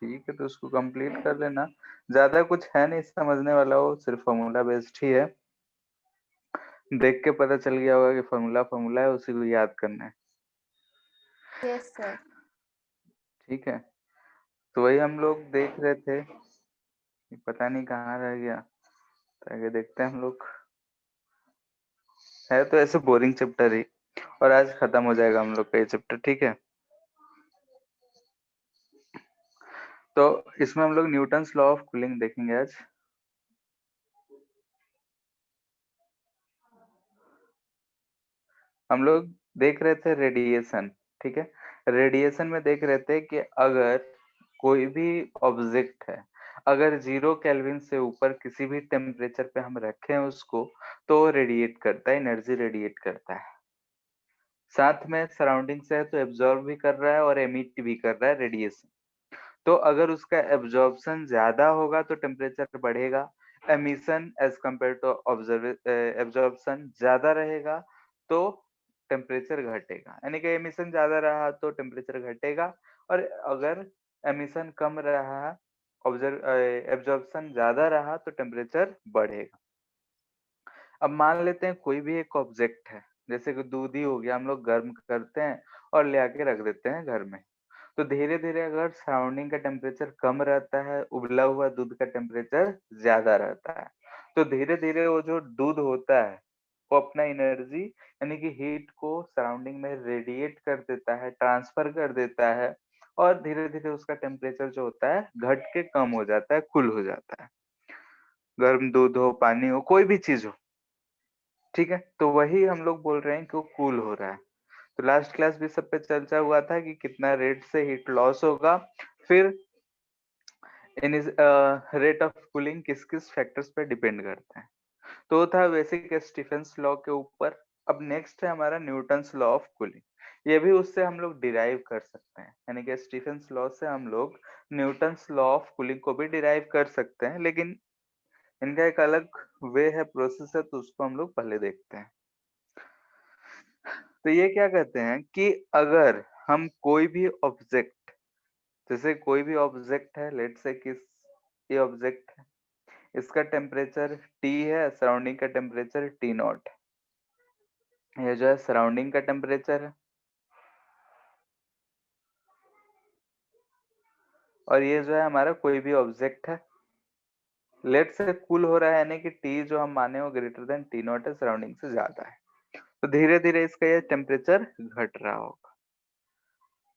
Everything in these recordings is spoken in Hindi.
ठीक है, तो उसको कंप्लीट कर लेना। ज्यादा कुछ है नहीं समझने वाला, वो सिर्फ फॉर्मूला बेस्ड ही है। देख के पता चल गया होगा कि फॉर्मूला फॉर्मूला है, उसी को याद करना है। Yes sir. ठीक है, तो वही हम लोग देख रहे थे, पता नहीं कहाँ रह गया। तो आगे देखते हैं हम लोग। है तो ऐसे बोरिंग चैप्टर ही, और आज खत्म हो जाएगा हम लोग का ये चैप्टर। ठीक है, तो इसमें हम लोग न्यूटन्स लॉ ऑफ कूलिंग देखेंगे आज। हम लोग देख रहे थे रेडिएशन। ठीक है, रेडिएशन में देख रहे थे कि अगर कोई भी ऑब्जेक्ट है, अगर 0 केल्विन से ऊपर किसी भी टेम्परेचर पे हम रखें उसको, तो रेडिएट करता है, एनर्जी रेडिएट करता है। साथ में सराउंडिंग से है तो एब्जॉर्ब भी कर रहा है और एमिट भी कर रहा है रेडिएशन। तो अगर उसका एब्जॉर्प्शन ज्यादा होगा तो टेम्परेचर बढ़ेगा, emission as compare to absorption ज्यादा रहेगा तो टेम्परेचर घटेगा। यानी कि एमिशन ज्यादा रहा तो टेम्परेचर घटेगा, और अगर एमिशन कम रहा, एब्जॉर्प्शन ज्यादा रहा तो टेम्परेचर बढ़ेगा। अब मान लेते हैं कोई भी एक ऑब्जेक्ट है, जैसे कि दूध ही हो गया, हम लोग गर्म करते हैं और ले आके रख देते हैं घर में। तो धीरे धीरे अगर सराउंडिंग का टेम्परेचर कम रहता है, उबला हुआ दूध का टेम्परेचर ज्यादा रहता है, तो धीरे धीरे वो जो दूध होता है वो अपना एनर्जी यानी कि हीट को सराउंडिंग में रेडिएट कर देता है, ट्रांसफर कर देता है, और धीरे धीरे उसका टेम्परेचर जो होता है घट के कम हो जाता है, कूल हो जाता है। गर्म दूध हो, पानी हो, कोई भी चीज हो। ठीक है, तो वही हम लोग बोल रहे हैं कि वो कूल हो रहा है। तो लास्ट क्लास भी सब पे चर्चा हुआ था कि कितना रेट से हीट लॉस होगा, फिर इन रेट ऑफ कूलिंग किस किस फैक्टर्स पे डिपेंड करते हैं। तो वो था बेसिक स्टीफेंस लॉ के ऊपर। अब नेक्स्ट है हमारा न्यूटन्स लॉ ऑफ कूलिंग। ये भी उससे हम लोग डिराइव कर सकते हैं, यानी कि स्टीफेंस लॉ से हम लोग न्यूटन्स लॉ ऑफ कूलिंग को भी डिराइव कर सकते हैं, लेकिन इनका एक अलग वे है, प्रोसेस है, तो उसको हम लोग पहले देखते हैं। तो ये क्या कहते हैं कि अगर हम कोई भी ऑब्जेक्ट, जैसे कोई भी ऑब्जेक्ट है, लेट से किस ये ऑब्जेक्ट है, इसका टेम्परेचर T है, सराउंडिंग का टेम्परेचर T नॉट है। ये जो है सराउंडिंग का टेम्परेचर है, और ये जो है हमारा कोई भी ऑब्जेक्ट है, लेट से कूल हो रहा है, यानी कि T जो हम माने वो ग्रेटर देन T नॉट है, सराउंडिंग से ज्यादा है। तो धीरे धीरे इसका ये टेम्परेचर घट रहा होगा।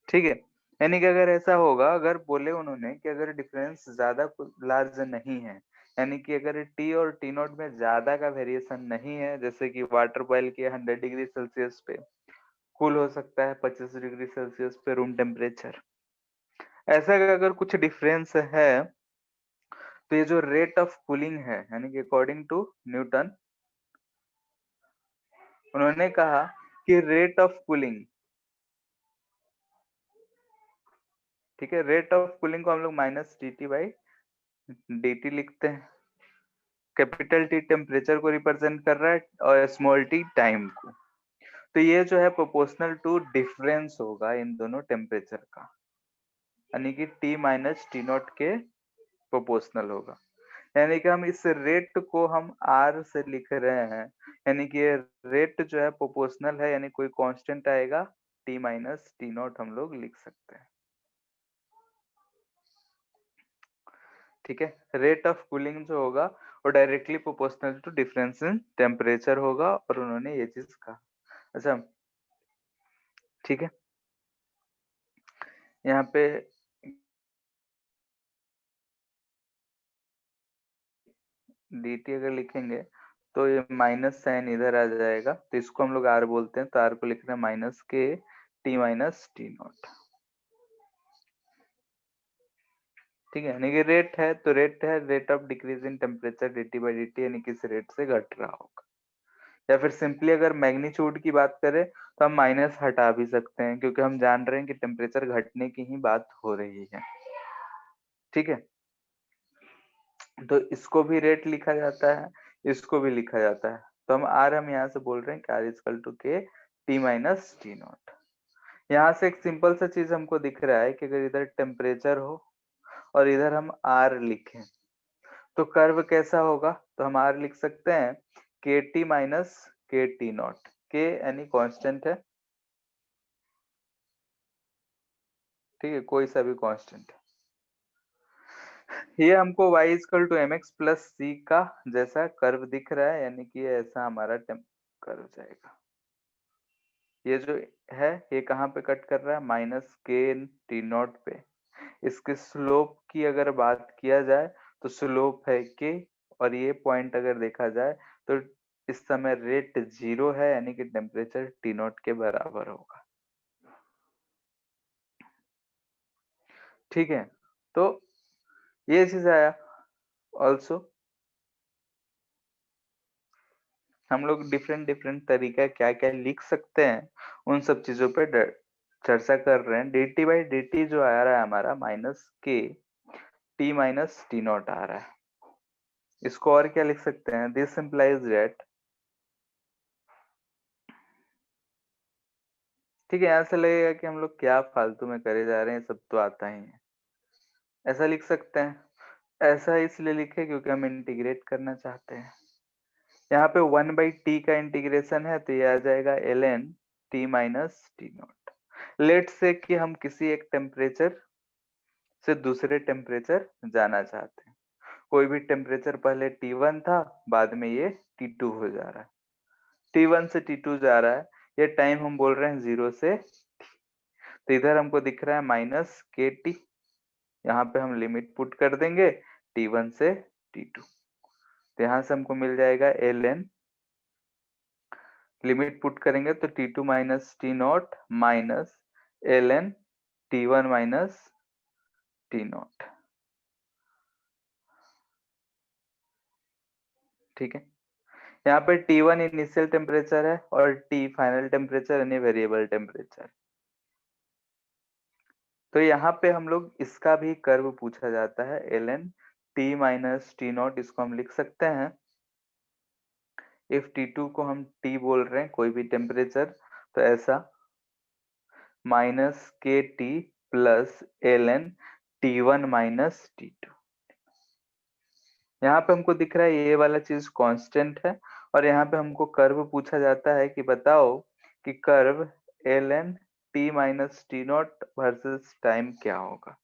ठीक है, यानी कि अगर ऐसा होगा, अगर बोले उन्होंने कि अगर डिफरेंस ज्यादा लार्ज नहीं है, यानी कि अगर टी और टी नॉट में ज्यादा का वेरिएशन नहीं है, जैसे कि वाटर बॉयल किया 100 डिग्री सेल्सियस पे, कूल हो सकता है 25 डिग्री सेल्सियस पे रूम टेम्परेचर, ऐसा अगर कुछ डिफरेंस है, तो ये जो रेट ऑफ कूलिंग है, यानी कि अकॉर्डिंग टू न्यूटन, उन्होंने कहा कि रेट ऑफ कूलिंग, ठीक है, रेट ऑफ कूलिंग को हम लोग माइनस dt/dt लिखते हैं। कैपिटल T टेम्परेचर को रिप्रेजेंट कर रहा है और स्मॉल t टाइम को। तो ये जो है प्रोपोर्शनल टू डिफरेंस होगा इन दोनों टेम्परेचर का, यानी कि T माइनस टी नॉट के प्रोपोर्शनल होगा। यानी कि हम इस रेट को हम R से लिख रहे हैं, यानी कि ये रेट जो है प्रोपोर्शनल है, यानी कोई कांस्टेंट आएगा, T माइनस टी नॉट हम लोग लिख सकते हैं। ठीक है, रेट ऑफ कूलिंग जो होगा वो directly proportional to difference in temperature होगा, और उन्होंने ये चीज कहा। अच्छा, ठीक है, यहाँ पे dt अगर लिखेंगे तो ये माइनस साइन इधर आ जाएगा, तो इसको हम लोग r बोलते हैं, तो r को लिख रहे हैं माइनस के t माइनस टी नॉट। ठीक है, यानी कि रेट है तो रेट है rate of decrease in temperature dt/dt, यानी कि इस रेट से घट रहा होगा। या फिर सिंपली अगर मैग्नीट्यूड की बात करें तो हम माइनस हटा भी सकते हैं, क्योंकि हम जान रहे हैं कि टेम्परेचर घटने की ही बात हो रही है। ठीक है, तो इसको भी रेट लिखा जाता है, इसको भी लिखा जाता है। तो हम यहाँ से बोल रहे हैं कि R इजकल टू के टी माइनस टी नॉट। यहाँ से एक सिंपल सा चीज हमको दिख रहा है कि अगर इधर टेम्परेचर हो और इधर हम r लिखें तो कर्व कैसा होगा? तो हम r लिख सकते हैं kt minus K T not. के यानी कांस्टेंट है, ठीक है, कोई सा भी कांस्टेंट। ये हमको y equal to M X plus C का जैसा कर्व दिख रहा है, यानी कि ऐसा हमारा कर्व जाएगा। ये जो है ये कहाँ पे कट कर रहा है? माइनस के टी नॉट पे। इसके स्लोप की अगर बात किया जाए तो स्लोप है के, और ये पॉइंट अगर देखा जाए तो इस समय रेट 0 है, यानी कि टेम्परेचर टी नॉट के बराबर होगा। ठीक है, तो ये चीज आया। ऑल्सो हम लोग डिफरेंट डिफरेंट तरीका क्या क्या लिख सकते हैं उन सब चीजों पे चर्चा कर रहे हैं। D T by D T जो आ रहा है हमारा minus K T minus T not आ रहा है। इसको और क्या लिख सकते हैं? दिस इम्प्लाइज दैट, ठीक है, ऐसा लगेगा कि हम लोग क्या फालतू में करे जा रहे हैं, सब तो आता ही है। ऐसा लिख सकते हैं। ऐसा इसलिए लिखे क्योंकि हम इंटीग्रेट करना चाहते हैं। यहाँ पे 1/t का इंटीग्रेशन है तो ये आ जाएगा ln t minus T not. Let say कि हम किसी एक टेम्परेचर से दूसरे टेम्परेचर जाना चाहते हैं। कोई भी टेम्परेचर पहले T1 था, बाद में ये T2 हो जा रहा है। T1 से T2 जा रहा है, ये टाइम हम बोल रहे हैं 0 से T। तो इधर हमको दिख रहा है माइनस के टी, यहाँ पे हम लिमिट पुट कर देंगे T1 से T2। तो यहाँ से हमको मिल जाएगा ln, लिमिट पुट करेंगे तो T2 minus T not minus ln T1 minus T not. ठीक है, यहाँ पे T1 इनिशियल टेम्परेचर है और T फाइनल टेम्परेचर यानी वेरिएबल टेम्परेचर। तो यहाँ पे हम लोग इसका भी कर्व पूछा जाता है ln T minus T not, इसको हम लिख सकते हैं। इफ T2 को हम T बोल रहे हैं कोई भी टेम्परेचर, तो ऐसा minus K T plus ln T1 minus T2। यहाँ पे हमको दिख रहा है ये वाला चीज कांस्टेंट है, और यहाँ पे हमको कर्व पूछा जाता है कि बताओ कि curve ln t minus T not versus time क्या होगा।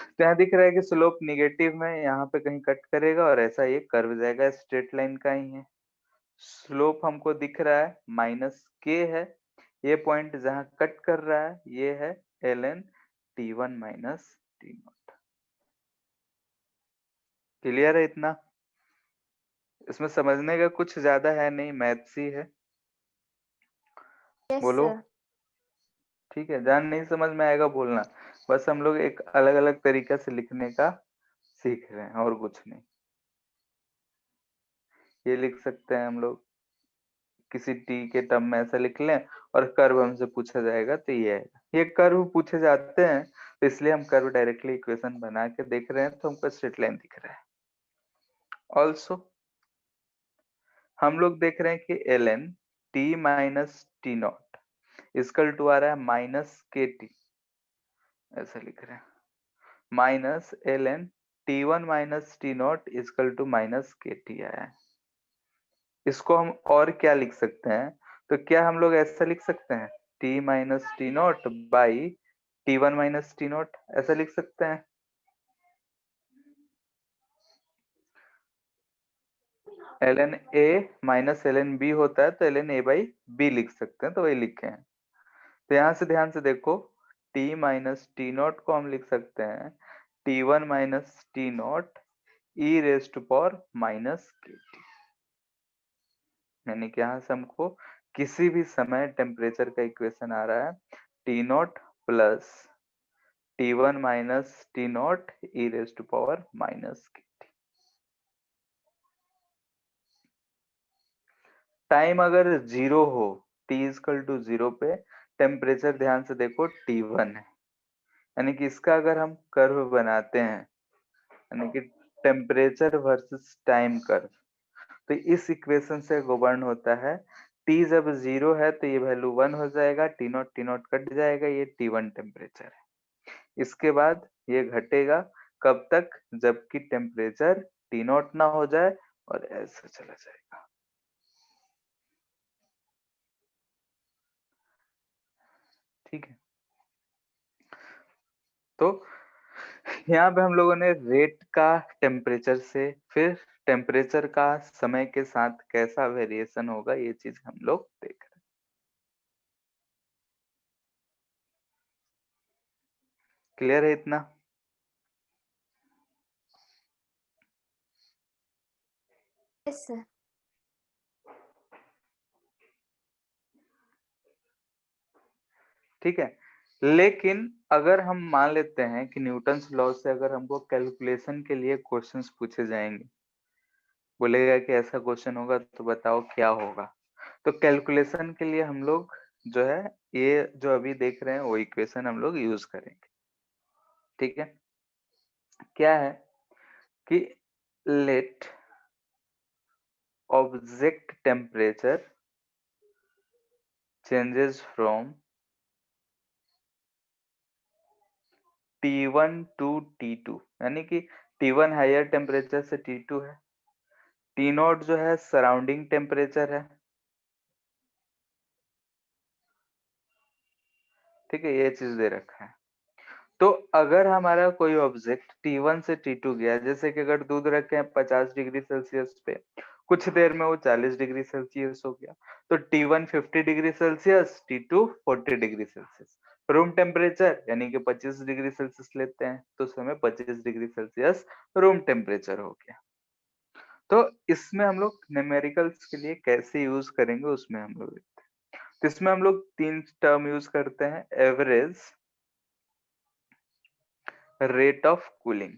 तो यहाँ दिख रहा है कि स्लोप निगेटिव में यहाँ पे कहीं कट करेगा और ऐसा ये कर्व जाएगा, स्ट्रेट लाइन का ही है। स्लोप हमको दिख रहा है माइनस के है, ये पॉइंट जहाँ कट कर रहा है ये है ln T1 minus T not. Clear है इतना? इसमें समझने का कुछ ज्यादा है नहीं, मैथ्स ही है। यस बोलो। सर। ठीक है, जहाँ नहीं समझ में आएगा बोलना। बस हम लोग एक अलग अलग तरीका से लिखने का सीख रहे हैं और कुछ नहीं। ये लिख सकते हैं हम लोग किसी टी के टर्म में ऐसा लिख लें, और कर्व हमसे पूछा जाएगा तो ये आएगा। ये कर्व पूछे जाते हैं तो इसलिए हम कर्व डायरेक्टली इक्वेशन बना के देख रहे हैं, तो हमको स्ट्रेट लाइन दिख रहा है। ऑल्सो हम लोग देख रहे हैं कि ln t minus T not equal to आ रहा है माइनस के टी, ऐसा लिख रहे हैं, minus ln T1 minus T not equal to minus K T आया है। इसको हम और क्या लिख सकते हैं? तो क्या हम लोग ऐसा लिख सकते हैं T minus T not by T1 minus T not, ऐसा लिख सकते हैं। ln A minus ln B होता है तो ln A बाई B लिख सकते हैं, तो वही लिखे हैं। तो यहाँ से ध्यान से देखो, T माइनस टी नॉट को हम लिख सकते हैं T1 minus T not E raise to power minus K T, यानी कि यहाँ से हमको किसी भी समय टेम्परेचर का इक्वेशन आ रहा है T not plus T1 minus T not E raise to power minus K T. Time अगर 0 हो, T इजकल टू 0 पे, टेम्परेचर ध्यान से देखो T1 है, यानी कि इसका अगर हम कर्व बनाते हैं, यानी कि टेम्परेचर वर्सेस टाइम कर्व, तो इस इक्वेशन से गवर्न होता है। T जब 0 है तो ये वैल्यू 1 हो जाएगा, टी नॉट कट जाएगा, ये T1 टेम्परेचर है। इसके बाद ये घटेगा कब तक, जबकि टेम्परेचर टी नॉट ना हो जाए और ऐसे चला जाएगा। ठीक है, तो यहाँ पे हम लोगों ने रेट का टेम्परेचर से, फिर टेम्परेचर का समय के साथ कैसा वेरिएशन होगा, ये चीज हम लोग देख रहे हैं। क्लियर है इतना? Yes sir. ठीक है, लेकिन अगर हम मान लेते हैं कि न्यूटन्स लॉ से अगर हमको कैलकुलेशन के लिए क्वेश्चंस पूछे जाएंगे, बोलेगा कि ऐसा क्वेश्चन होगा तो बताओ क्या होगा, तो कैलकुलेशन के लिए हम लोग जो है ये जो अभी देख रहे हैं वो इक्वेशन हम लोग यूज करेंगे। ठीक है, क्या है कि let object temperature changes from T1 to T2, यानी कि T1 हायर टेम्परेचर से T2 है, T नॉट जो है सराउंडिंग टेम्परेचर है। ठीक है, ये चीज दे रखा है। तो अगर हमारा कोई ऑब्जेक्ट T1 से T2 गया, जैसे कि अगर दूध रखे हैं 50 डिग्री सेल्सियस पे, कुछ देर में वो 40 डिग्री सेल्सियस हो गया, तो T1 50 degree Celsius, T2 40 degree Celsius. Room temperature यानी कि 25 डिग्री सेल्सियस लेते हैं, तो उस समय 25 डिग्री सेल्सियस रूम टेम्परेचर हो गया। तो इसमें हम लोग न्यूमेरिकल्स के लिए कैसे यूज करेंगे उसमें हम लोग देखते हैं। तो इसमें हम लोग तीन टर्म यूज करते हैं, एवरेज रेट ऑफ कूलिंग।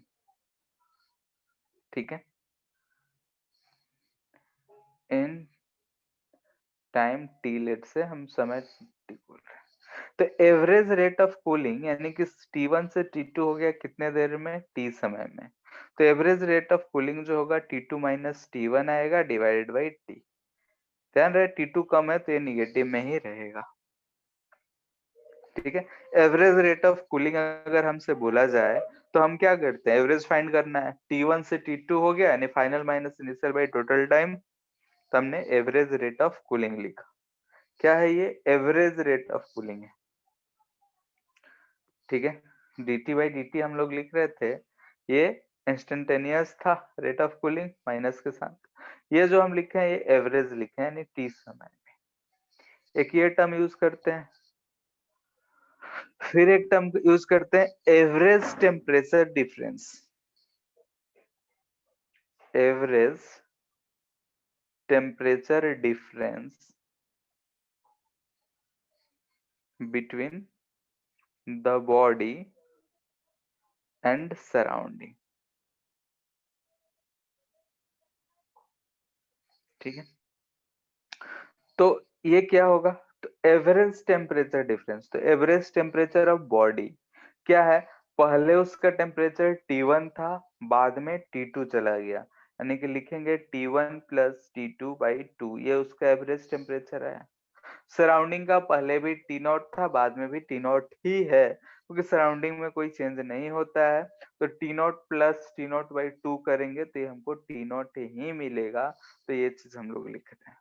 ठीक है, इन टाइम टी लेट से हम समय टी बोल रहे हैं। तो एवरेज रेट ऑफ कूलिंग यानी कि T1 से T2 हो गया कितने देर में, T समय में। तो एवरेज रेट ऑफ कूलिंग जो होगा T2 माइनस T1 आएगा डिवाइडेड बाई T। ध्यान रहे T2 कम है तो ये निगेटिव में ही रहेगा। ठीक है, एवरेज रेट ऑफ कूलिंग अगर हमसे बोला जाए तो हम क्या करते हैं, एवरेज फाइंड करना है। T1 से T2 हो गया यानी final minus initial by total time, तो हमने एवरेज रेट ऑफ कूलिंग लिखा। क्या है ये, एवरेज रेट ऑफ कूलिंग है। ठीक है, dt बाई dt हम लोग लिख रहे थे, ये इंस्टेंटेनियस था रेट ऑफ कूलिंग माइनस के साथ, ये जो हम लिखे हैं ये एवरेज लिखे हैं यानी t समय में। एक ये टर्म यूज करते हैं, फिर एक टर्म यूज करते हैं average temperature difference. Average temperature difference between the body and surrounding. ठीक है, तो ये क्या होगा, तो एवरेज टेम्परेचर डिफरेंस, तो एवरेज टेम्परेचर ऑफ बॉडी क्या है, पहले उसका टेम्परेचर T1 था, बाद में T2 चला गया, यानी कि लिखेंगे T1 प्लस T2 बाई 2, ये उसका एवरेज टेम्परेचर है। सराउंडिंग का पहले भी T नॉट था, बाद में भी T नॉट ही है, क्योंकि सराउंडिंग में कोई चेंज नहीं होता है, तो T not plus T not by 2 करेंगे तो ये हमको T नॉट ही मिलेगा। तो ये चीज हम लोग लिख रहे हैं,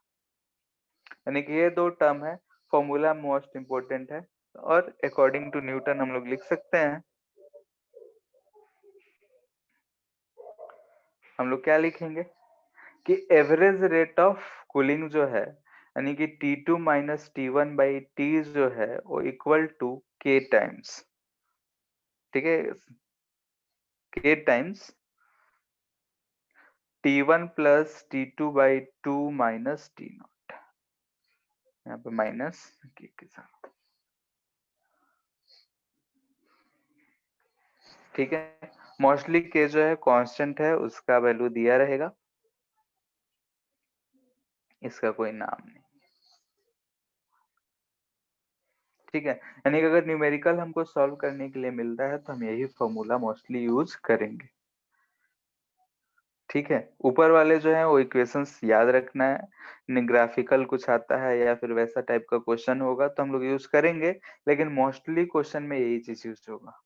यानी कि ये दो टर्म है, फॉर्मूला मोस्ट इंपोर्टेंट है, और अकॉर्डिंग टू न्यूटन हम लोग लिख सकते हैं। हम लोग क्या लिखेंगे कि एवरेज रेट ऑफ कूलिंग जो है, यानी कि T2 minus T1 by T जो है वो इक्वल टू K टाइम्स। ठीक है, K times T1 plus T2 by 2 minus T not, यहाँ पे माइनस K के साथ। ठीक है, मोस्टली K जो है कांस्टेंट है, उसका वैल्यू दिया रहेगा, इसका कोई नाम नहीं। ठीक है, यानी कि अगर न्यूमेरिकल हमको सॉल्व करने के लिए मिलता है तो हम यही फॉर्मूला मोस्टली यूज करेंगे। ठीक है, ऊपर वाले जो है वो इक्वेशंस याद रखना है, ग्राफिकल कुछ आता है या फिर वैसा टाइप का क्वेश्चन होगा तो हम लोग यूज करेंगे, लेकिन मोस्टली क्वेश्चन में यही चीज यूज होगा।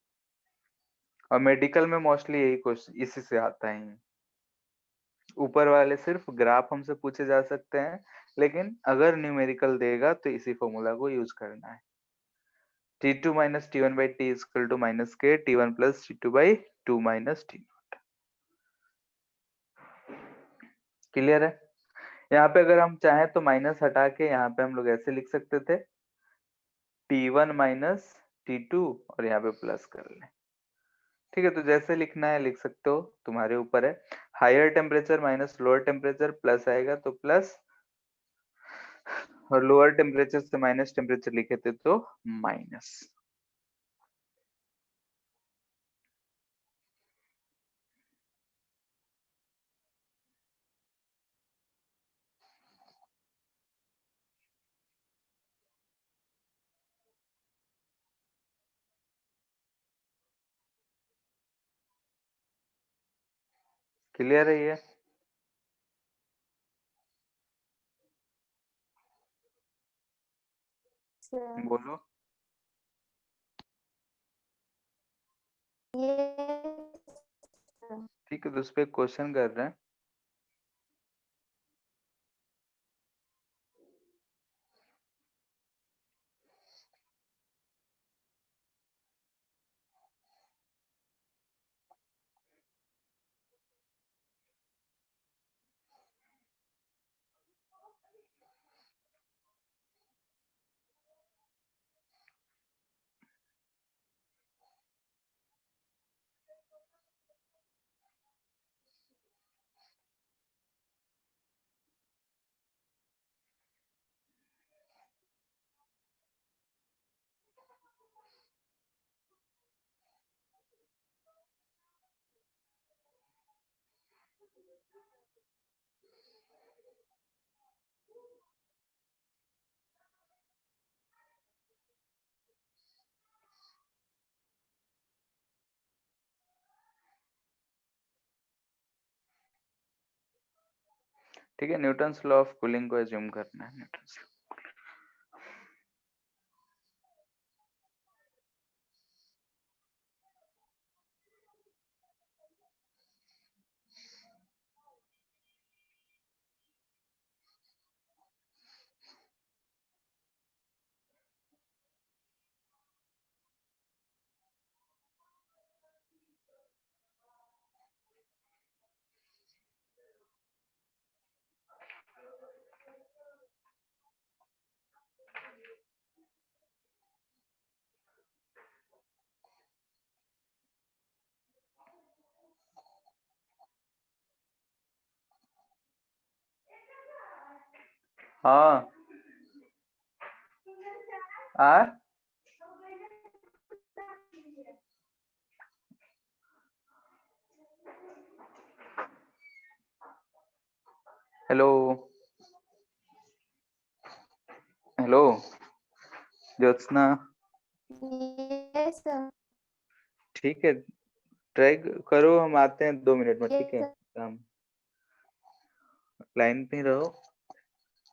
और मेडिकल में मोस्टली यही क्वेश्चन इसी से आता है। ऊपर वाले सिर्फ ग्राफ हमसे पूछे जा सकते हैं, लेकिन अगर न्यूमेरिकल देगा तो इसी फॉर्मूला को यूज करना है। T2 minus T1 by T is equal to minus K T1 plus T2 by 2 minus T। Clear है? यहाँ पे अगर हम चाहें तो माइनस हटा के यहाँ पे हम लोग ऐसे लिख सकते थे T1 माइनस T2 और यहाँ पे प्लस कर लें। ठीक है, तो जैसे लिखना है लिख सकते हो, तुम्हारे ऊपर है। Higher temperature minus lower temperature, plus आएगा तो प्लस, और लोअर टेम्परेचर से माइनस टेम्परेचर लिखे थे तो माइनस। क्लियर है ये? सर बोलो। ये ठीक है, तो उस पर क्वेश्चन कर रहे हैं। ठीक है, न्यूटन्स लॉ ऑफ कूलिंग को एज्यूम करना है। न्यूटन्स, हाँ आ hello, hello Jyotsna. Yes sir. ठीक है, ट्राई करो, हम आते हैं 2 मिनट में। ठीक यस है, सर। हम लाइन पे ही रहो।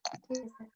ठीक है सर।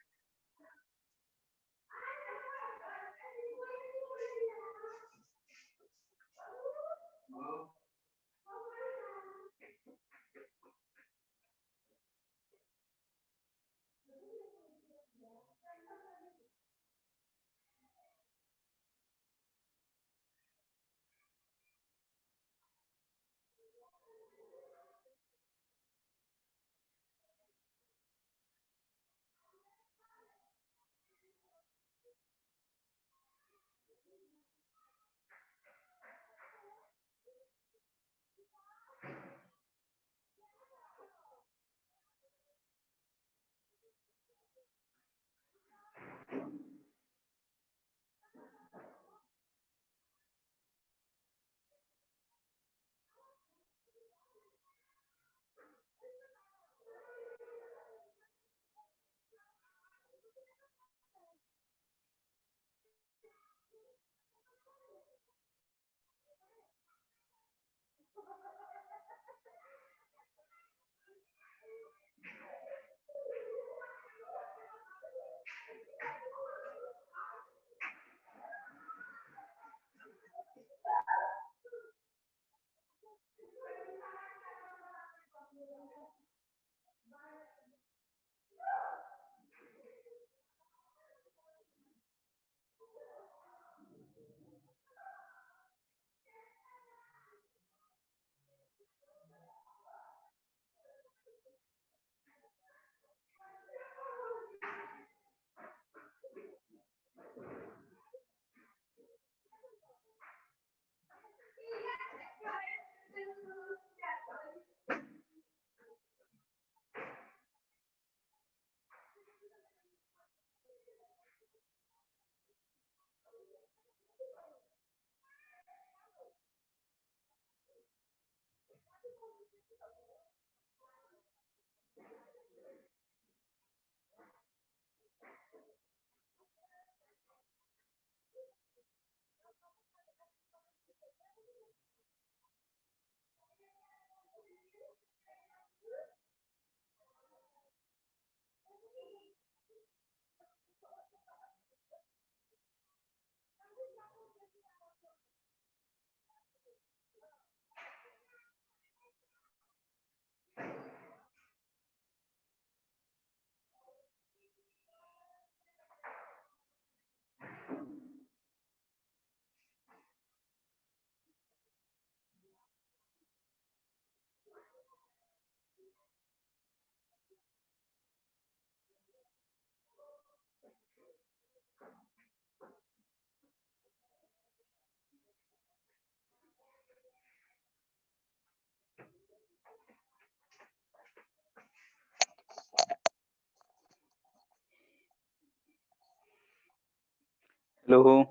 हेलो,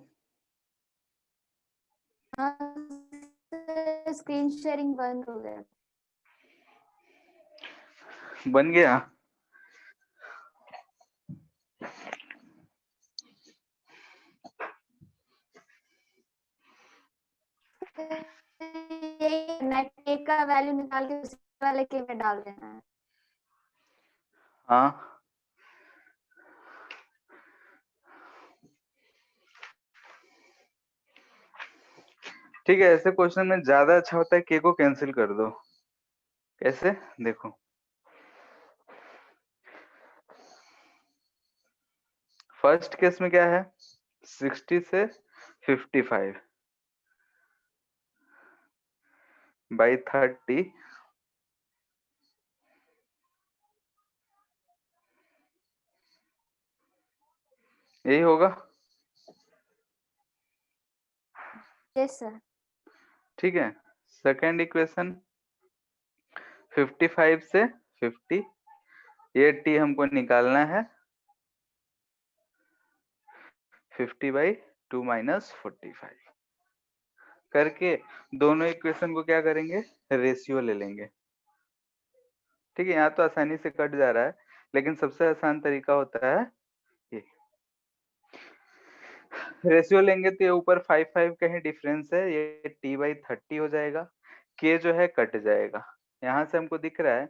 हाँ स्क्रीन शेयरिंग बंद हो गया। बन गया। ये नेट के का वैल्यू निकाल के उसी वाले के में डाल देना है। हाँ, ठीक है। ऐसे क्वेश्चन में ज्यादा अच्छा होता है के को कैंसिल कर दो। कैसे? देखो, फर्स्ट केस में क्या है, 60 से 55 बाई 30, यही होगा। Yes sir. ठीक है। सेकेंड इक्वेशन 55 से 50, ये टी हमको निकालना है। 50 बाई 2 माइनस 45 करके दोनों इक्वेशन को क्या करेंगे, रेशियो ले लेंगे। ठीक है, यहाँ तो आसानी से कट जा रहा है, लेकिन सबसे आसान तरीका होता है ये। रेशियो लेंगे तो ये ऊपर 5 का ही डिफरेंस है, ये t बाई 30 हो जाएगा। k जो है कट जाएगा। यहाँ से हमको दिख रहा है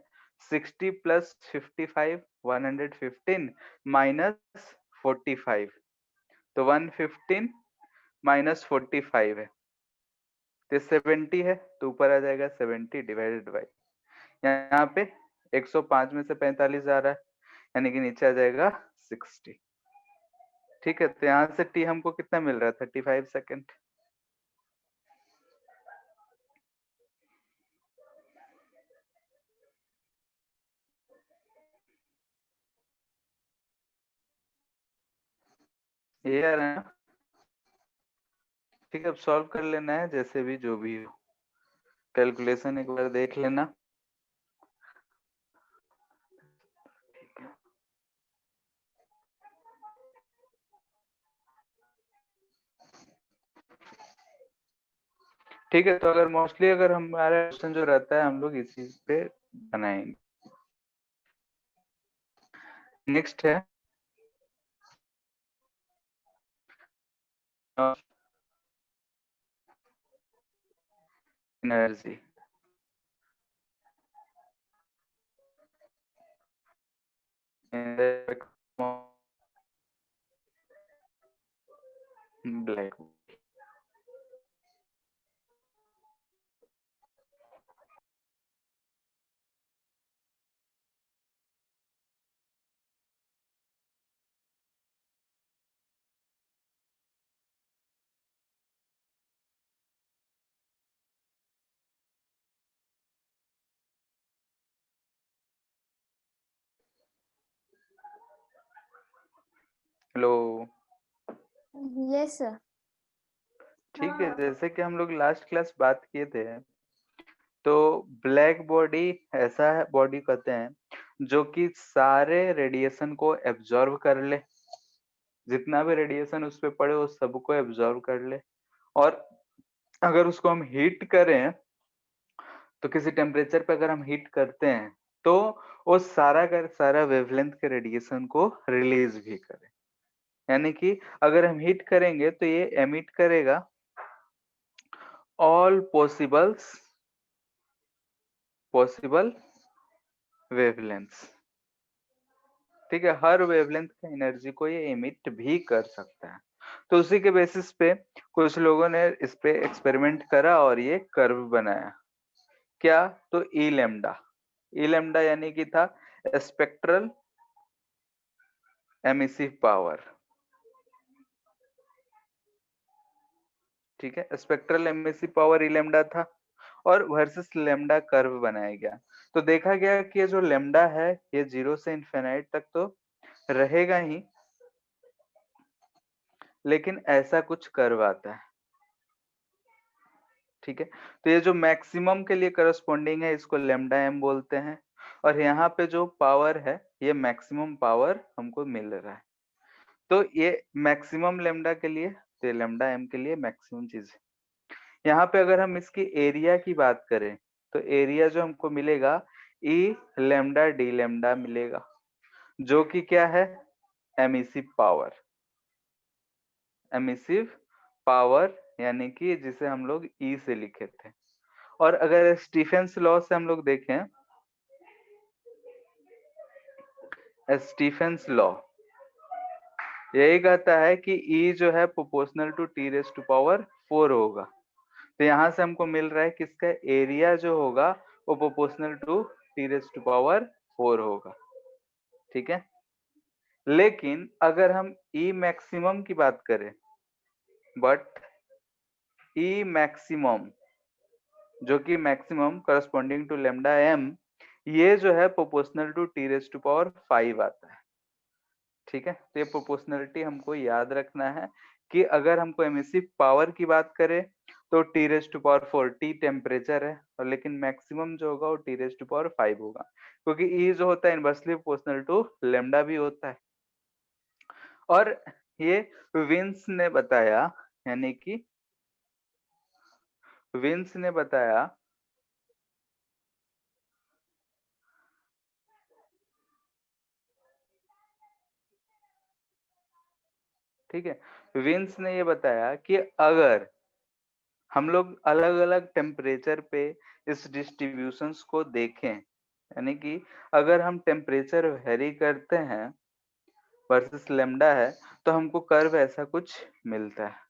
60 प्लस 55 115 माइनस 45, तो 115 माइनस 45 है, तो 70 है, तो ऊपर आ जाएगा 70 डिवाइडेड बाई, यहाँ पे 105 में से 45 आ रहा है, यानी कि नीचे आ जाएगा 60। ठीक है, तो यहाँ से टी हमको कितना मिल रहा है, 35 सेकेंड। ये आ रहा है ना? ठीक है, अब सॉल्व कर लेना है, जैसे भी जो भी हो। कैलकुलेशन एक बार देख लेना। ठीक है, तो अगर मोस्टली अगर हमारा क्वेश्चन जो रहता है हम लोग इसी पे बनाएंगे। नेक्स्ट है energy. Black. Hello. Yes sir. ठीक है, जैसे कि हम लोग लास्ट क्लास बात किए थे, तो ब्लैक बॉडी ऐसा है, बॉडी कहते हैं जो कि सारे रेडिएशन को एब्जॉर्ब कर ले, जितना भी रेडिएशन उस पे पड़े वो सबको एब्जॉर्ब कर ले, और अगर उसको हम हीट करें तो किसी टेम्परेचर पे अगर हम हीट करते हैं तो वो सारा का सारा वेवलेंथ के रेडिएशन को रिलीज भी करे। यानी कि अगर हम हीट करेंगे तो ये एमिट करेगा ऑल पॉसिबल वेवलेंथ्स। ठीक है, हर वेवलेंथ का एनर्जी को ये एमिट भी कर सकता है। तो उसी के बेसिस पे कुछ लोगों ने इस पे एक्सपेरिमेंट करा और ये कर्व बनाया। क्या? तो ई लैम्डा यानी कि था स्पेक्ट्रल एमिसिव पावर। ठीक है, स्पेक्ट्रल एमिसिव पावर ई लैम्डा था और वर्सेस लैम्डा कर्व बनाया गया। तो देखा गया कि ये जो लैम्डा है ये 0 से इनफिनाइट तक तो रहेगा ही, लेकिन ऐसा कुछ कर्व आता है। ठीक है, तो ये जो मैक्सिमम के लिए करस्पॉन्डिंग है इसको लैम्डा एम बोलते हैं और यहाँ पे जो पावर है ये मैक्सिमम पावर हमको मिल रहा है। तो ये मैक्सिमम लैम्डा के लिए, तो ये लैम्डा एम के लिए मैक्सिमम चीज है। यहाँ पे अगर हम इसकी एरिया की बात करें तो एरिया जो हमको मिलेगा ई लैम्डा डी लैम्डा मिलेगा, जो कि क्या है? एमिसिव पावर यानी कि जिसे हम लोग ई से लिखे थे। और अगर स्टीफेंस लॉ से हम लोग देखें, स्टीफेंस लॉ यही कहता है कि ई जो है proportional to T raise to power 4 होगा। तो यहाँ से हमको मिल रहा है कि इसका एरिया जो होगा वो proportional to T raise to power 4 होगा। ठीक है, लेकिन अगर हम ई मैक्सिमम की बात करें, बट ई मैक्सिमम जो कि maximum corresponding to lambda M, ये जो है proportional to T raise to power 5 आता है। ठीक है, तो ये प्रोपोर्शनलिटी हमको याद रखना है कि अगर हमको एमिसिव पावर की बात करें तो T raise to power 4 T temperature है, और लेकिन मैक्सिमम जो होगा वो टी रेज टू पावर 5 होगा, क्योंकि ई जो होता है इनवर्सली प्रोपोर्शनल टू लेमडा भी होता है। और ये विंस ने बताया, यानी कि विंस ने बताया ठीक है, विंस ने ये बताया कि अगर हम लोग अलग अलग टेम्परेचर पे इस डिस्ट्रीब्यूशंस को देखें, यानी कि अगर हम टेम्परेचर वेरी करते हैं वर्सेस लेमडा है तो हमको कर्व ऐसा कुछ मिलता है।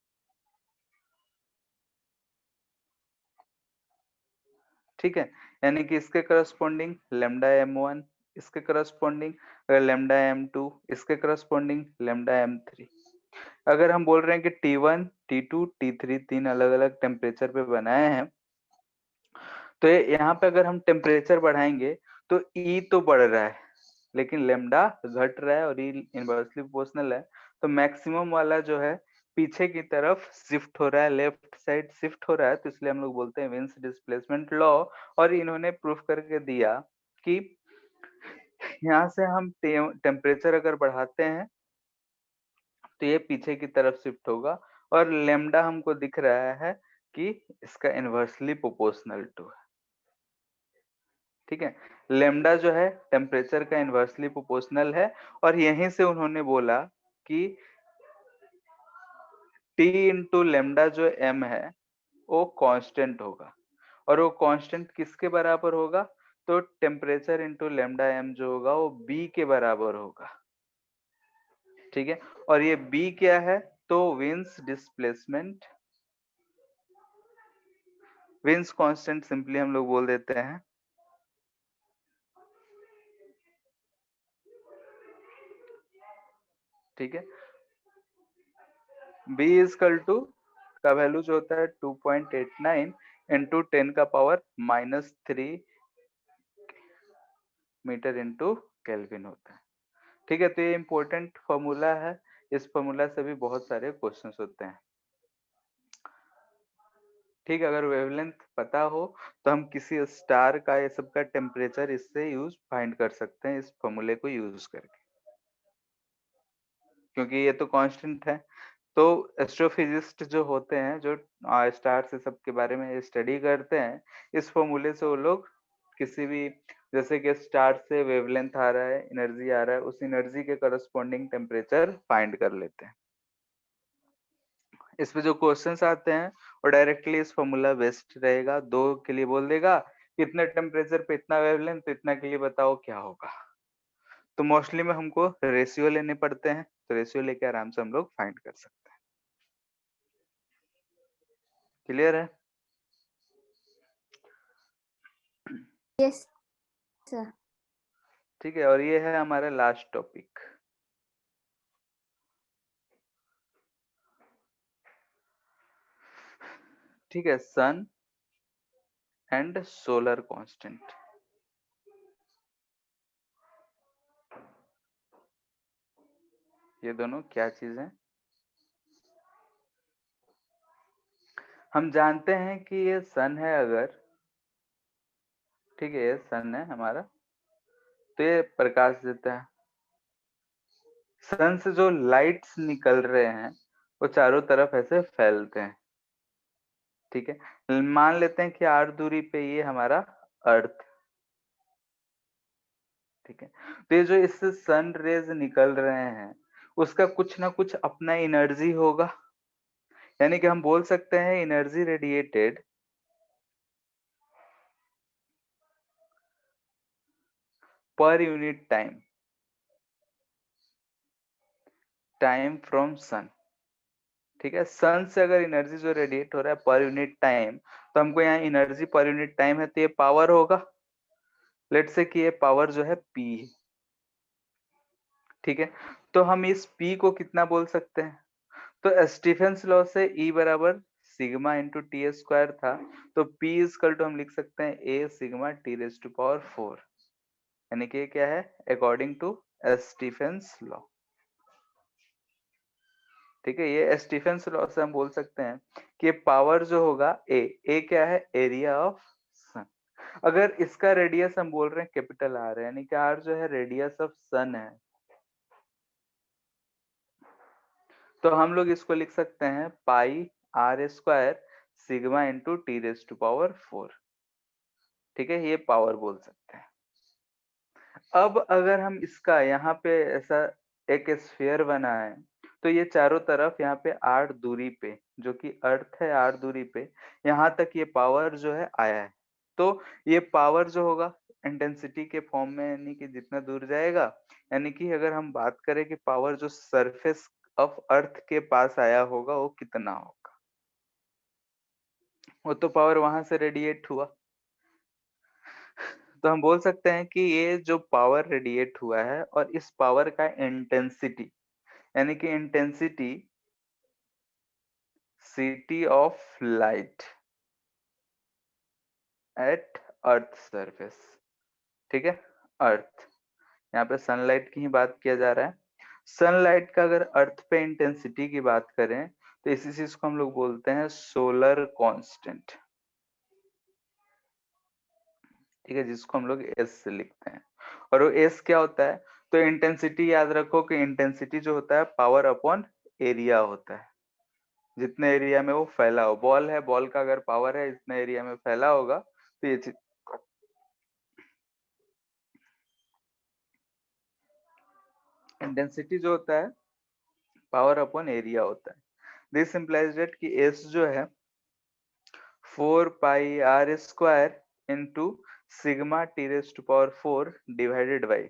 ठीक है, यानी कि इसके करस्पॉन्डिंग लेमडा m1, इसके करस्पॉन्डिंग लेमडा m2, इसके करस्पॉन्डिंग लेमडा m3। अगर हम बोल रहे हैं कि T1, T2, T3 तीन अलग अलग टेम्परेचर पे बनाए हैं, तो यहाँ पे अगर हम टेम्परेचर बढ़ाएंगे तो ई तो बढ़ रहा है लेकिन लेमडा घट रहा है और ई इनवर्सली प्रोपोर्शनल है, तो मैक्सिमम वाला जो है पीछे की तरफ शिफ्ट हो रहा है, लेफ्ट साइड शिफ्ट हो रहा है, तो इसलिए हम लोग बोलते हैं विंस डिस्प्लेसमेंट लॉ। और इन्होंने प्रूफ करके दिया कि यहाँ से हम टेम्परेचर अगर बढ़ाते हैं तो ये पीछे की तरफ शिफ्ट होगा, और लेमडा हमको दिख रहा है कि इसका इनवर्सली प्रोपोर्शनल टू है। ठीक है, लेमडा जो है टेम्परेचर का इनवर्सली प्रोपोर्शनल है, और यहीं से उन्होंने बोला कि T इंटू लेमडा जो m है वो कांस्टेंट होगा, और वो कांस्टेंट किसके बराबर होगा? तो टेम्परेचर इंटू लेमडा m जो होगा वो b के बराबर होगा। ठीक है, और ये b क्या है? तो Wien's displacement, Wien's constant simply हम लोग बोल देते हैं। ठीक है, b इजकल टू का वैल्यू जो होता है 2.89 इंटू 10 का पावर -3 मीटर इंटू केल्विन होता है। ठीक है, तो ये इंपॉर्टेंट फॉर्मूला है, इस फॉर्मूला से भी बहुत सारे क्वेश्चंस होते हैं। ठीक है, अगर वेवलेंथ पता हो तो हम किसी स्टार का ये सब का टेम्परेचर इससे यूज फाइंड कर सकते हैं, इस फॉर्मूले को यूज करके, क्योंकि ये तो कांस्टेंट है। तो एस्ट्रोफिजिस्ट जो होते हैं, जो स्टार से सबके बारे में स्टडी करते हैं, इस फॉर्मूले से वो लोग किसी भी, जैसे कि स्टार से वेवलेंथ आ रहा है, एनर्जी आ रहा है, उस एनर्जी के करस्पॉन्डिंग टेम्परेचर फाइंड कर लेते हैं। इस पे जो क्वेश्चंस आते हैं वो डायरेक्टली इस फॉर्मूला बेस्ड रहेगा। 2 के लिए बोल देगा कितने टेम्परेचर पे इतना वेवलेंथ, तो इतना के लिए बताओ क्या होगा। तो मोस्टली में हमको रेशियो लेने पड़ते हैं, तो रेशियो लेके आराम से हम लोग फाइंड कर सकते हैं। क्लियर है? Yes sir. ठीक है, और ये है हमारा लास्ट टॉपिक। ठीक है, सन एंड सोलर कांस्टेंट। ये दोनों क्या चीज है? हम जानते हैं कि ये सन है अगर, ठीक है, ये सन है हमारा, तो ये प्रकाश देता है। सन से जो लाइट्स निकल रहे हैं वो चारों तरफ ऐसे फैलते हैं। ठीक है, मान लेते हैं कि r दूरी पे ये हमारा अर्थ, ठीक है। तो ये जो इससे सन रेज निकल रहे हैं उसका कुछ ना कुछ अपना एनर्जी होगा, यानी कि हम बोल सकते हैं energy radiated per unit time from sun. ठीक है, सन से अगर एनर्जी जो रेडिएट हो रहा है पर यूनिट टाइम, तो हमको यहाँ एनर्जी पर यूनिट टाइम है तो ये पावर होगा। लेट्स से कि ये पावर जो है P है। ठीक है, तो हम इस P को कितना बोल सकते हैं? तो स्टीफेंस लॉ से E बराबर सिग्मा इंटू टी स्क्वायर था, तो P इजकल टू हम लिख सकते हैं A sigma T raise to power 4, यानी कि ये क्या है अकॉर्डिंग टू स्टीफेंस लॉ। ठीक है, ये स्टीफेंस लॉ से हम बोल सकते हैं कि पावर जो होगा ए क्या है एरिया ऑफ सन। अगर इसका रेडियस हम बोल रहे हैं कैपिटल आर है, यानी कि आर जो है रेडियस ऑफ सन है, तो हम लोग इसको लिख सकते हैं pi R square sigma into T raise to power 4। ठीक है, ये पावर बोल सकते हैं। अब अगर हम इसका यहाँ पे ऐसा एक स्फीयर बनाए, तो ये चारों तरफ यहाँ पे आर दूरी पे, जो कि अर्थ है आर दूरी पे, यहाँ तक ये पावर जो है आया है। तो ये पावर जो होगा इंटेंसिटी के फॉर्म में, यानी कि जितना दूर जाएगा, यानी कि अगर हम बात करें कि पावर जो सरफेस ऑफ अर्थ के पास आया होगा वो कितना होगा, वो तो पावर वहां से रेडिएट हुआ। तो हम बोल सकते हैं कि ये जो पावर रेडिएट हुआ है और इस पावर का इंटेंसिटी, यानी कि intensity city of light at earth surface. ठीक है, अर्थ, यहाँ पे सनलाइट की ही बात किया जा रहा है। सनलाइट का अगर अर्थ पे इंटेंसिटी की बात करें तो इसी चीज को हम लोग बोलते हैं सोलर कांस्टेंट। ठीक है, जिसको हम लोग एस से लिखते हैं। और वो एस क्या होता है? तो इंटेंसिटी याद रखो कि इंटेंसिटी जो होता है पावर अपॉन एरिया होता है, जितने एरिया में वो फैला हो। बॉल है, बॉल का अगर पावर है इतने एरिया में फैला होगा, तो ये चीज इंटेंसिटी जो होता है पावर अपॉन एरिया होता है। दिस इंप्लाइज दैट कि एस जो है 4 pi r² into sigma T raise to power 4 divided by,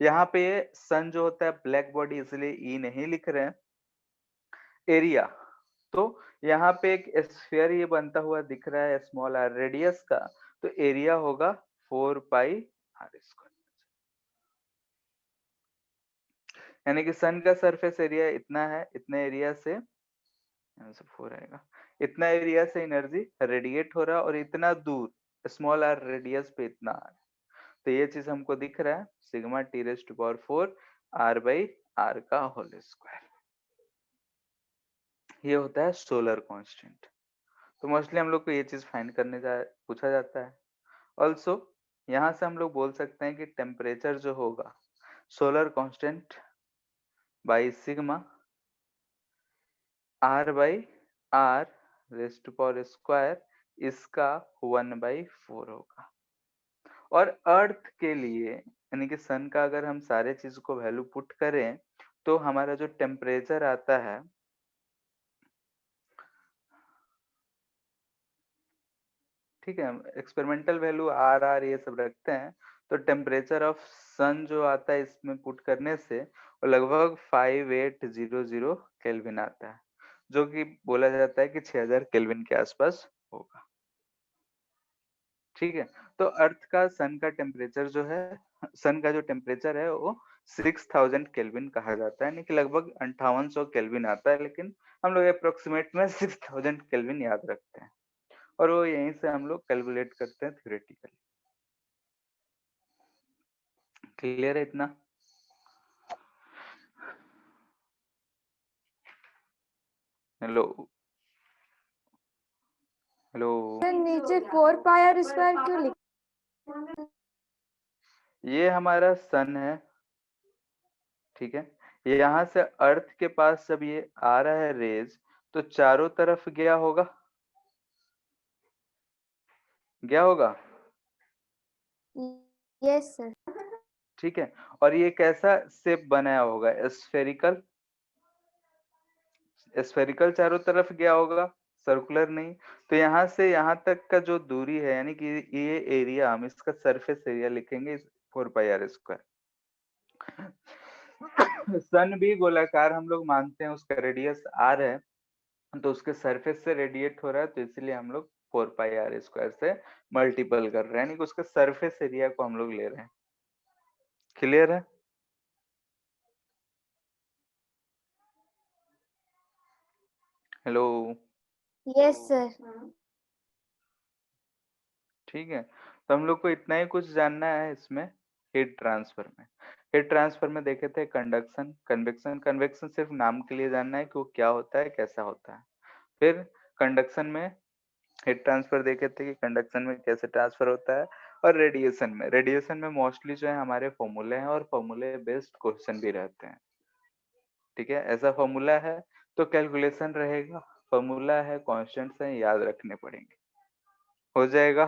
यहाँ पे ये सन जो होता है ब्लैक बॉडी, इसलिए ई नहीं लिख रहे हैं, एरिया। तो यहाँ पे एक स्फीयर ये बनता हुआ दिख रहा है स्मॉल आर रेडियस का, तो एरिया होगा 4 पाई r², यानी कि सन का सरफेस एरिया इतना है, इतने एरिया से यहाँ से 4 आएगा, इतना एरिया से एनर्जी रेडिएट हो रहा है और इतना दूर स्मॉल आर रेडियस पे इतना आ रहा है। तो ये चीज हमको दिख रहा है sigma T raise to power 4 R by R का होल स्क्वायर। ये होता है सोलर कांस्टेंट। तो मोस्टली हम लोग को ये चीज फाइंड करने पूछा जाता है। ऑल्सो यहाँ से हम लोग बोल सकते हैं कि टेम्परेचर जो होगा solar constant by sigma r/r² इसका 1/4 होगा। और अर्थ के लिए यानी कि सन का अगर हम सारे चीज को वैल्यू पुट करें तो हमारा जो टेम्परेचर आता है, ठीक है, एक्सपेरिमेंटल वैल्यू आर ये सब रखते हैं, तो टेम्परेचर ऑफ सन जो आता है इसमें पुट करने से वो लगभग 5800 केल्विन आता है, जो कि बोला जाता है कि 6000 केल्विन के आसपास होगा। ठीक है, तो अर्थ का सन का टेम्परेचर जो है, सन का जो टेम्परेचर है वो 6000 केल्विन कहा जाता है, यानी कि लगभग 5800 केल्विन आता है, लेकिन हम लोग अप्रोक्सीमेट में 6000 केल्विन याद रखते हैं और वो यहीं से हम लोग कैलकुलेट करते हैं थ्योरेटिकली। क्लियर है इतना? Hello hello. सर नीचे 4πr² क्यों लिखा? ये हमारा सन है, ठीक है, ये यहाँ से अर्थ के पास जब ये आ रहा है रेज, तो चारों तरफ गया होगा, गया होगा, यस सर। ठीक है। और ये कैसा शेप बनाया होगा? स्फेरिकल, स्फेरिकल चारों तरफ गया होगा, सर्कुलर नहीं। तो यहाँ से यहाँ तक का जो दूरी है, यानी कि ये एरिया, हम इसका सरफेस एरिया लिखेंगे 4πr²। सन भी गोलाकार हम लोग मानते हैं, उसका रेडियस आर है, तो उसके सरफेस से रेडिएट हो रहा है, तो इसलिए हम लोग 4πr² से मल्टीपल कर रहे हैं, यानी कि उसके सरफेस एरिया को हम लोग ले रहे हैं। क्लियर है? हेलो। Yes sir. ठीक है, तो हम लोग को इतना ही कुछ जानना है इसमें हीट ट्रांसफर में। हीट ट्रांसफर में देखे थे कंडक्शन, कन्वेक्शन। कन्वेक्शन सिर्फ नाम के लिए जानना है कि वो क्या होता है, कैसा होता है। फिर कंडक्शन में हीट ट्रांसफर देखे थे कि कंडक्शन में कैसे ट्रांसफर होता है। और रेडिएशन में मोस्टली जो है हमारे फॉर्मूले हैं और फॉर्मूले बेस्ड क्वेश्चन भी रहते हैं। ठीक है, ऐसा फॉर्मूला है तो कैलकुलेशन रहेगा, फॉर्मूला है, कॉन्स्टेंट्स हैं, याद रखने पड़ेंगे। हो जाएगा?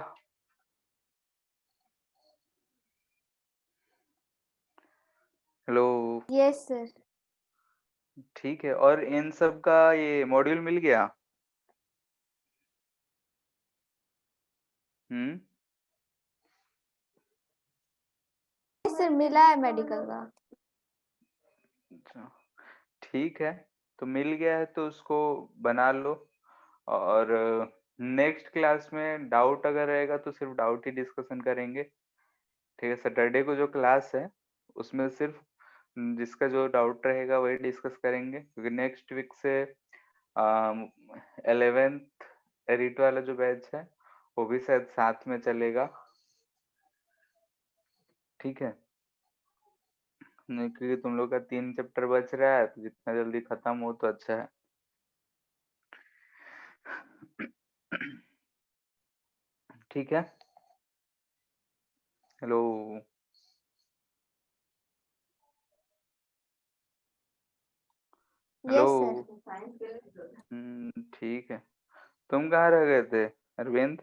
हेलो। Yes sir. ठीक है, और इन सब का ये मॉड्यूल मिल गया? हम्म। यस सर, मिला है मेडिकल का। अच्छा, ठीक है, तो मिल गया है तो उसको बना लो। और नेक्स्ट क्लास में डाउट अगर रहेगा तो सिर्फ डाउट ही डिस्कशन करेंगे। ठीक है, सैटरडे को जो क्लास है उसमें सिर्फ जिसका जो डाउट रहेगा वही डिस्कस करेंगे, क्योंकि नेक्स्ट वीक से 11th एरिट वाला जो बैच है वो भी शायद साथ में चलेगा। ठीक है, नहीं, क्योंकि तुम लोग का 3 चैप्टर बच रहा है, तो जितना जल्दी खत्म हो तो अच्छा है। ठीक है। हेलो। हेलो। Yes sir. ठीक है, तुम कहाँ रह गए थे अरविंद?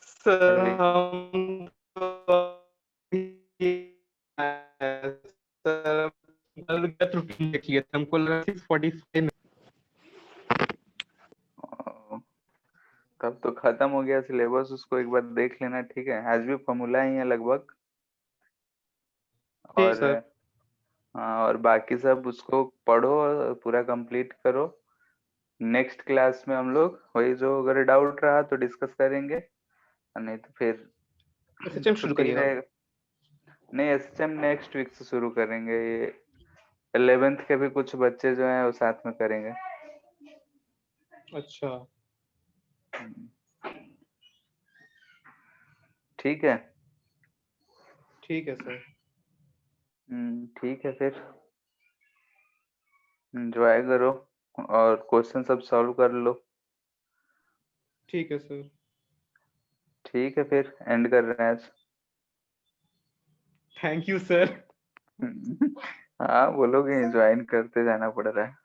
सर अरविंद, हम सर रूटीन देखिए हमको लगा 6:45 में। तब तो खत्म हो गया सिलेबस, उसको एक बार देख लेना। ठीक है, आज भी फॉर्मूला ही है लगभग। ठीक और सर। हाँ, और बाकी सब उसको पढ़ो और पूरा कंप्लीट करो। नेक्स्ट क्लास में हम लोग वही, जो अगर डाउट रहा तो डिस्कस करेंगे, और नहीं तो फिर एसएचएम शुरू छुट्टी करिएगा। रहेगा। नहीं, एसएचएम नेक्स्ट वीक से शुरू करेंगे। ये 11th के भी कुछ बच्चे जो हैं वो साथ में करेंगे। अच्छा ठीक है। ठीक है सर। ठीक है, फिर एंजॉय करो और क्वेश्चन सब सॉल्व कर लो। ठीक है सर। ठीक है, फिर एंड कर रहे हैं आज। Thank you sir. हाँ बोलोगे, ज्वाइन करते जाना पड़ रहा है।